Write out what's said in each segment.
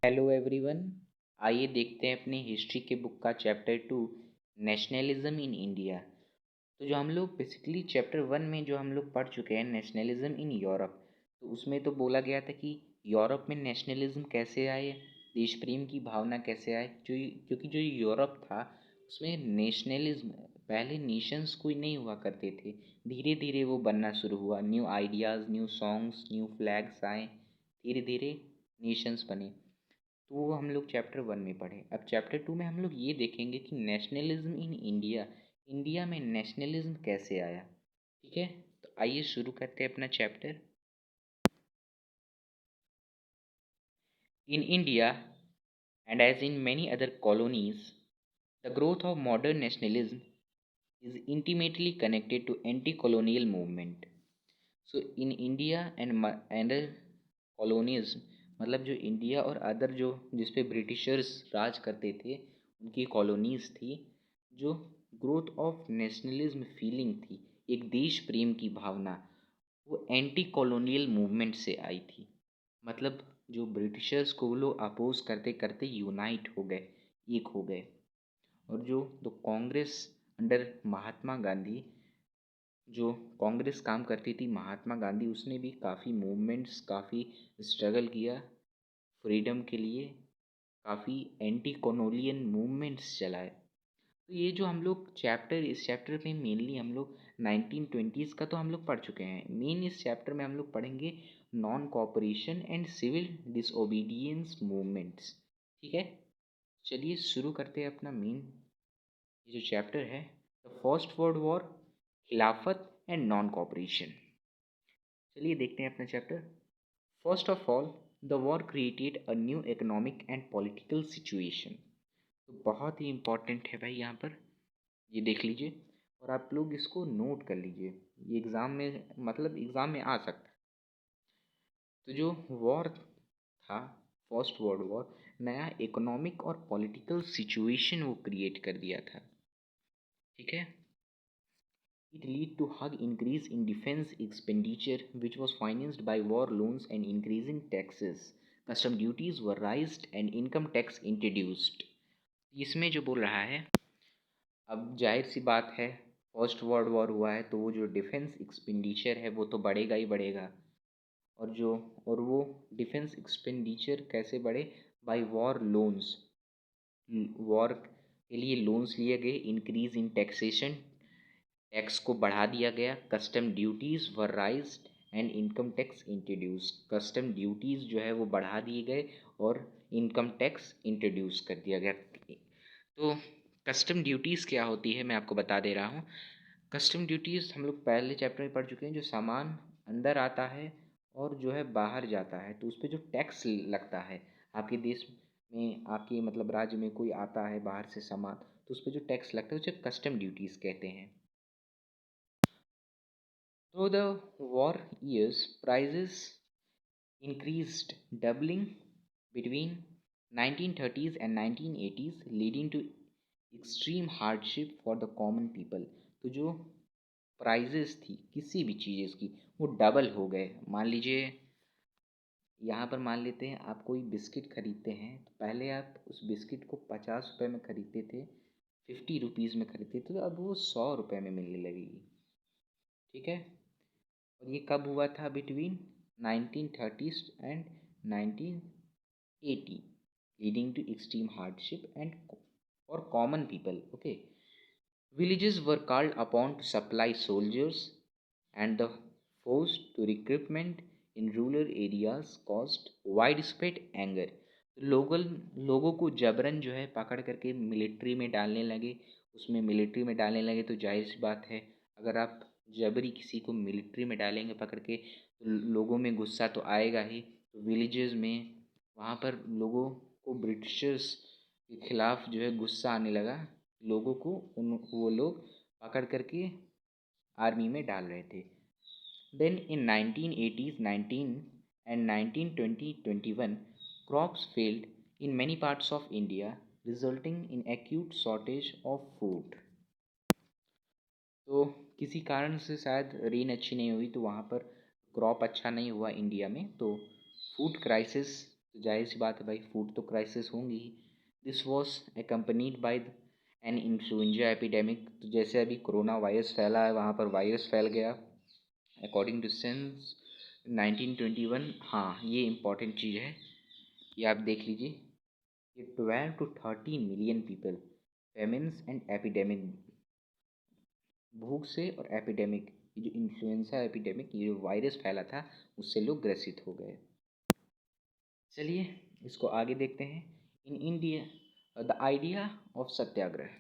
Hello everyone. आइए देखते हैं अपनी हिस्ट्री के बुक का चैप्टर 2, नेशनलिज्म इन इंडिया। तो जो हम लोग बेसिकली चैप्टर 1 में जो हम लोग पढ़ चुके हैं, नेशनलिज्म इन यूरोप, तो उसमें तो बोला गया था कि यूरोप में नेशनलिज्म कैसे आए, देश प्रेम की भावना कैसे आए। क्योंकि जो यूरोप था उसमें नेशनलिज्म, पहले नेशंस कोई नहीं हुआ करते थे, धीरे धीरे वो बनना शुरू हुआ। New ideas, new songs, new flags आए, धीरे धीरे नेशंस बने। तो वो हम लोग चैप्टर 1 में पढ़े। अब चैप्टर 2 में हम लोग ये देखेंगे कि नेशनलिज्म इन इंडिया, इंडिया में नेशनलिज्म कैसे आया। ठीक है, तो आइए शुरू करते हैं अपना chapter. In India and as in many other colonies, the growth of modern nationalism is intimately connected to anti-colonial movement. So in India and colonialism, मतलब जो इंडिया और अदर जो जिस पे ब्रिटिशर्स राज करते थे, उनकी कॉलोनीज थी, जो ग्रोथ ऑफ नेशनलिज्म फीलिंग थी, एक देश प्रेम की भावना, वो एंटी कॉलोनियल मूवमेंट से आई थी। मतलब जो ब्रिटिशर्स को वो लोग अपोज करते करते यूनाइट हो गए, एक हो गए। और जो कांग्रेस अंडर महात्मा गांधी, जो कांग्रेस काम करती थी, महात्मा गांधी उसने भी काफ़ी मूवमेंट्स, काफ़ी स्ट्रगल किया फ्रीडम के लिए, काफ़ी एंटी कॉलोनियल मूवमेंट्स चलाए। तो ये जो हम लोग चैप्टर, इस चैप्टर में मेनली हम लोग 1920s का तो हम लोग पढ़ चुके हैं। मेन इस चैप्टर में हम लोग पढ़ेंगे non cooperation and civil disobedience movements. ठीक है, चलिए शुरू करते हैं अपना मेन ये जो चैप्टर है, द फर्स्ट वर्ल्ड वॉर, खिलाफत एंड नॉन कॉपरेशन। चलिए देखते हैं अपना chapter. First of all, the war created a new economic and political situation. तो बहुत ही इम्पोर्टेंट है भाई, यहाँ पर ये देख लीजिए और आप लोग इसको नोट कर लीजिए, ये एग्ज़ाम में, मतलब एग्ज़ाम में आ सकता है। तो जो वॉर था, फर्स्ट वर्ल्ड वॉर, नया इकोनॉमिक और पॉलिटिकल सिचुएशन वो क्रिएट कर दिया था। ठीक है, it led to hug increase in defense expenditure, which was financed by war loans and increasing taxes. Custom duties were raised and income tax introduced. इसमें जो बोल रहा है, अब जाहिर सी बात है, फर्स्ट वर्ल्ड वॉर हुआ है तो वो जो डिफेंस एक्सपेंडिचर है वो तो बढ़ेगा ही बढ़ेगा। और जो और वो डिफेंस एक्सपेंडिचर कैसे बढ़े, बाय वॉर लोन्स, वॉर के लिए लोन्स लिए गए। इंक्रीज इन टैक्सेशन, टैक्स को बढ़ा दिया गया। Custom duties were राइज्ड and income tax introduce, custom duties जो है वो बढ़ा दिए गए और इनकम टैक्स इंट्रोड्यूस कर दिया गया। तो कस्टम ड्यूटीज़ क्या होती है मैं आपको बता दे रहा हूँ। कस्टम ड्यूटीज़ हम लोग पहले चैप्टर में पढ़ चुके हैं। जो सामान अंदर आता है और जो है बाहर जाता है, तो उस पर जो टैक्स लगता है, आपके देश में, आपके मतलब राज्य में कोई आता है बाहर से सामान, तो उस पर जो टैक्स लगता है उसे कस्टम ड्यूटीज़ कहते हैं। Through the war years, prices increased, doubling between 1930s and 1980s, leading to extreme hardship for the common people. तो जो प्राइजेस थी किसी भी चीज़ की, वो डबल हो गए। मान लीजिए, यहाँ पर मान लेते हैं आप कोई बिस्किट खरीदते हैं, तो पहले आप उस बिस्किट को 50 रुपये में खरीदते थे, 50 रुपीज़ में खरीदते थे, तो अब वो 100 रुपये में मिलने लगेगी। ठीक है, और ये कब हुआ था, between 1930s and 1980, leading to extreme hardship and for common people. Okay, villages were called upon to supply soldiers, and the forced to recruitment in rural areas caused widespread anger. लोगों को जबरन जो है पकड़ करके मिलिट्री में डालने लगे। उसमें मिलिट्री में डालने लगे तो जाहिर सी बात है, अगर आप जबरी किसी को मिलिट्री में डालेंगे पकड़ के, तो लोगों में गुस्सा तो आएगा ही। तो विलेजेस में, वहाँ पर लोगों को ब्रिटिशर्स के खिलाफ जो है गुस्सा आने लगा। लोगों को वो लोग पकड़ करके आर्मी में डाल रहे थे। Then in 1980s 19 and 1920-21, crops failed in many parts of India, resulting in acute shortage of food. तो किसी कारण से शायद रेन अच्छी नहीं हुई, तो वहाँ पर क्रॉप अच्छा नहीं हुआ इंडिया में, तो फूड क्राइसिस तो जाहिर सी बात है भाई, फूड तो क्राइसिस होंगी ही। This was accompanied by an influenza epidemic. तो जैसे अभी कोरोना वायरस फैला है, वहाँ पर वायरस फैल गया अकॉर्डिंग टू सेंस 1921। हाँ, ये इम्पॉर्टेंट चीज़ है, ये आप देख लीजिए कि 12 to 13 million people, famines and epidemic, भूख से और एपिडेमिक, ये जो इन्फ्लुएंजा एपिडेमिक, ये जो वायरस फैला था, उससे लोग ग्रसित हो गए। चलिए इसको आगे देखते हैं। In India the idea of satyagraha.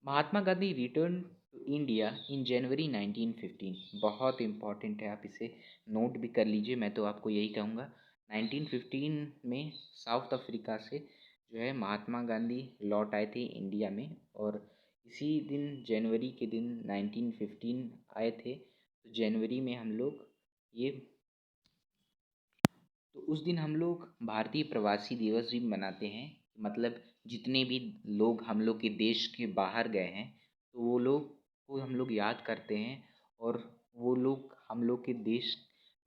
Mahatma Gandhi return to India in January 1915। बहुत इम्पॉर्टेंट है, आप इसे नोट भी कर लीजिए। मैं तो आपको यही कहूँगा, 1915 में साउथ अफ्रीका से जो है महात्मा गांधी लौट आए थे इंडिया में, और इसी दिन जनवरी के दिन 1915 आए थे। तो जनवरी में हम लोग ये, तो उस दिन हम लोग भारतीय प्रवासी दिवस भी मनाते हैं। मतलब जितने भी लोग हम लोग के देश के बाहर गए हैं, तो वो लोग को हम लोग याद करते हैं, और वो लोग हम लोग के देश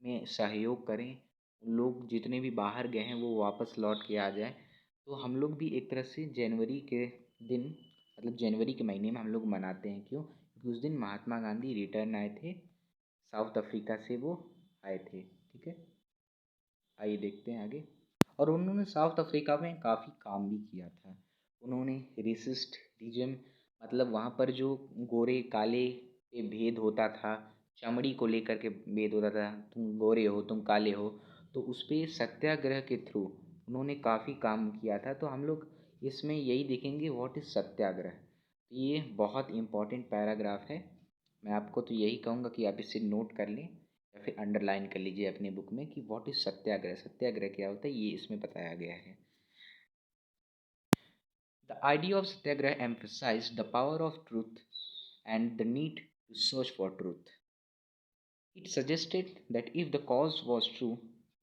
में सहयोग करें। लोग जितने भी बाहर गए हैं वो वापस लौट के आ जाए। तो हम लोग भी एक तरह से जनवरी के दिन, मतलब जनवरी के महीने में हम लोग मनाते हैं। क्यों? क्योंकि उस दिन महात्मा गांधी रिटर्न आए थे, साउथ अफ्रीका से वो आए थे। ठीक है, आइए देखते हैं आगे। और उन्होंने साउथ अफ्रीका में काफ़ी काम भी किया था। उन्होंने रेसिस्टिज्म, मतलब वहाँ पर जो गोरे काले पे भेद होता था, चमड़ी को लेकर के भेद होता था, तुम गोरे हो तुम काले हो, तो उस पे सत्याग्रह के थ्रू उन्होंने काफ़ी काम किया था। तो हम लोग इसमें यही देखेंगे, व्हाट इज़ सत्याग्रह। ये बहुत इम्पॉर्टेंट पैराग्राफ है। मैं आपको तो यही कहूँगा कि आप इसे नोट कर लें या फिर अंडरलाइन कर लीजिए अपने बुक में कि व्हाट इज़ सत्याग्रह। सत्याग्रह क्या होता है, ये इसमें बताया गया है। The idea of satyagraha emphasise the power of truth and the need to search for truth. It suggested that if the cause was true,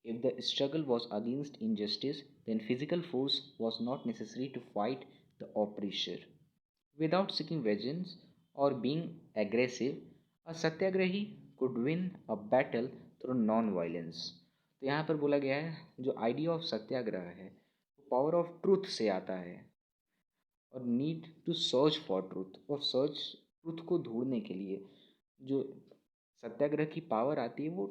if the struggle was against injustice, then physical force was not necessary to fight the oppressor. Without seeking vengeance or being aggressive, a satyagrahi could win a battle through non-violence. तो यहाँ पर बोला गया है, जो idea of सत्याग्रह है वो power of truth से आता है, और need to search for truth, और सर्च ट्रूथ को ढूंढने के लिए जो सत्याग्रह की पावर आती है वो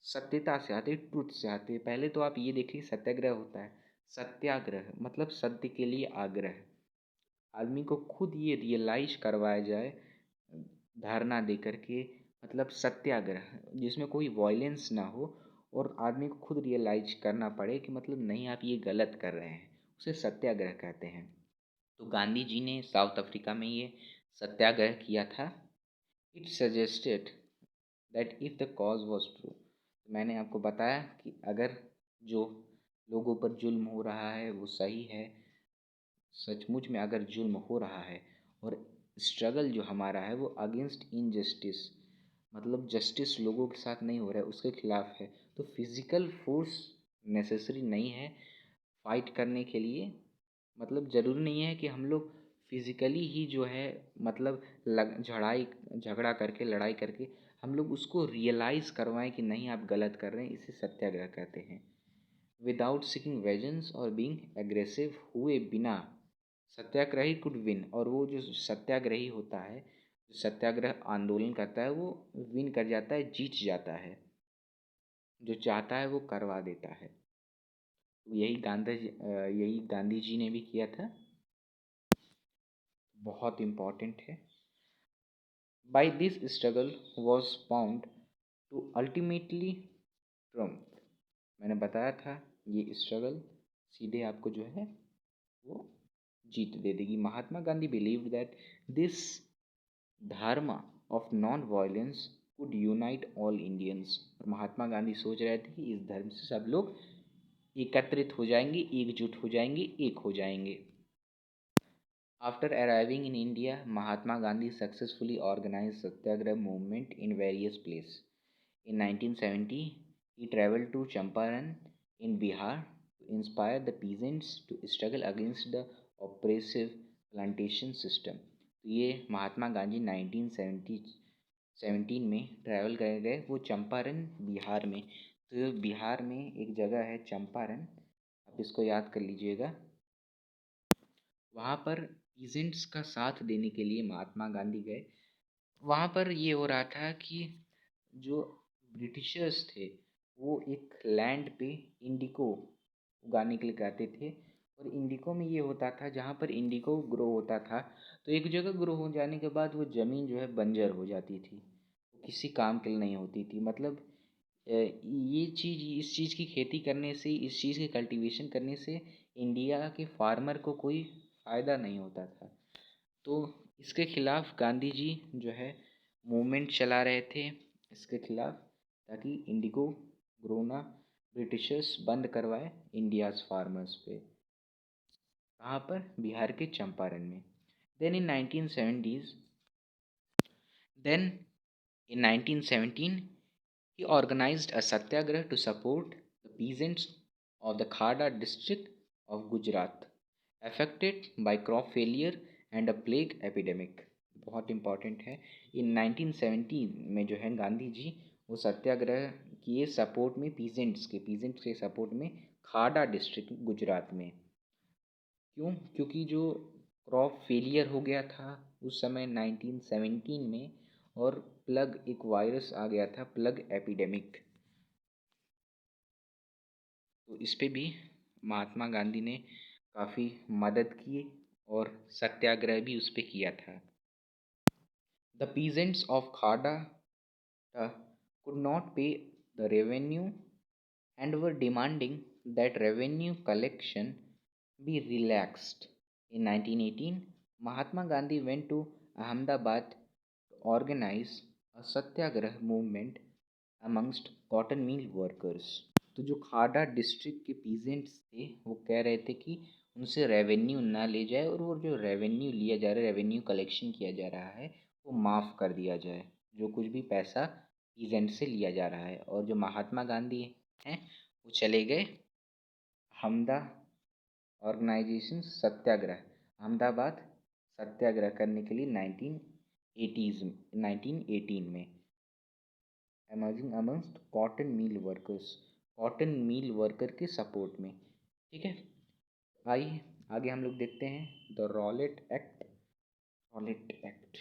सत्यता से आती है, ट्रुथ से आती है। पहले तो आप ये देखिए, सत्याग्रह होता है, सत्याग्रह मतलब सत्य के लिए आग्रह। आदमी को खुद ये रियलाइज करवाया जाए धारणा दे करके, मतलब सत्याग्रह जिसमें कोई वॉयलेंस ना हो, और आदमी को खुद रियलाइज करना पड़े कि मतलब नहीं, आप ये गलत कर रहे हैं, उसे सत्याग्रह कहते हैं। तो गांधी जी ने साउथ अफ्रीका में ये सत्याग्रह किया था। It suggested that if the cause was true, मैंने आपको बताया कि अगर जो लोगों पर जुल्म हो रहा है वो सही है, सचमुच में अगर जुल्म हो रहा है, और स्ट्रगल जो हमारा है वो अगेंस्ट इनजस्टिस, मतलब जस्टिस लोगों के साथ नहीं हो रहा है, उसके खिलाफ है, तो फिज़िकल फोर्स नेसेसरी नहीं है फाइट करने के लिए। मतलब ज़रूरी नहीं है कि हम लोग फिज़िकली ही जो है, मतलब झगड़ा करके, लड़ाई करके हम लोग उसको रियलाइज़ करवाएं कि नहीं आप गलत कर रहे हैं। इसे सत्याग्रह कहते हैं। विदाउट सीकिंग वेजेंस और बीइंग एग्रेसिव, हुए बिना सत्याग्रही कुड विन। और वो जो सत्याग्रही होता है, जो सत्याग्रह आंदोलन करता है, वो विन कर जाता है, जीत जाता है, जो चाहता है वो करवा देता है। यही गांधी जी ने भी किया था। बहुत इम्पॉर्टेंट है। By this struggle was bound to ultimately triumph. मैंने बताया था ये स्ट्रगल सीधे आपको जो है वो जीत दे देगी। Mahatma Gandhi believed that this धर्म of non violence could unite all Indians. और महात्मा गांधी सोच रहे थे कि इस धर्म से सब लोग एकत्रित हो जाएंगे, एकजुट हो जाएंगे, एक हो जाएंगे। After arriving in India, Mahatma Gandhi successfully organized Satyagrah movement in various places. In 1970, he traveled to Champaran in Bihar to inspire the peasants to struggle against the oppressive plantation system. तो ये महात्मा गांधी 1917 में travel कर गए वो चंपारण बिहार में। तो बिहार में एक जगह है चंपारण, आप इसको याद कर लीजिएगा। वहाँ पर पीजेंट्स का साथ देने के लिए महात्मा गांधी गए। वहाँ पर ये हो रहा था कि जो ब्रिटिशर्स थे वो एक लैंड पे इंडिको उगाने के लिए कहते थे, और इंडिको में ये होता था जहाँ पर इंडिको ग्रो होता था तो एक जगह ग्रो हो जाने के बाद वो ज़मीन जो है बंजर हो जाती थी, वो किसी काम के लिए नहीं होती थी। मतलब ये चीज़, इस चीज़ की खेती करने से, इस चीज़ की कल्टीवेशन करने से इंडिया के फार्मर को कोई फ़ायदा नहीं होता था। तो इसके खिलाफ गांधी जी जो है मूवमेंट चला रहे थे इसके खिलाफ, ताकि इंडिगो ग्रोना ब्रिटिशर्स बंद करवाए इंडियाज़ फार्मर्स पे। कहाँ पर? बिहार के चंपारण में। Then in 1970s, then in 1917 he organized a satyagrah to support the peasants of the Khada district of Gujarat affected by crop failure and a plague epidemic। बहुत important है। इन 1917 में जो है गांधी जी वो सत्याग्रह किए सपोर्ट में पीजेंट्स के सपोर्ट में खाड़ा डिस्ट्रिक्ट गुजरात में। क्यों? क्योंकि जो क्रॉप फेलियर हो गया था उस समय 1917 में, और प्लग एक वायरस आ गया था, प्लग एपिडेमिक। तो इस पे भी महात्मा गांधी ने काफ़ी मदद की और सत्याग्रह भी उस पे किया था। द पीजेंट्स ऑफ खाड़ा could not pay the revenue and were demanding that revenue collection be relaxed. In 1918, Mahatma Gandhi went to Ahmedabad to organize a satyagrah movement amongst cotton mill workers। तो जो खाड़ा district के peasants थे वो कह रहे थे कि उनसे रेवेन्यू ना ले जाए, और वो जो रेवेन्यू लिया जा रहा है, रेवेन्यू कलेक्शन किया जा रहा है, वो माफ़ कर दिया जाए, जो कुछ भी पैसा पीजेंट से लिया जा रहा है। और जो महात्मा गांधी हैं वो चले गए हमदा ऑर्गेनाइजेशन सत्याग्रह, अहमदाबाद सत्याग्रह करने के लिए 1918 में। Emerging amongst cotton mill workers, cotton mill worker के सपोर्ट में। ठीक है, आइए आगे हम लोग देखते हैं the Rowlatt Act. Rowlatt act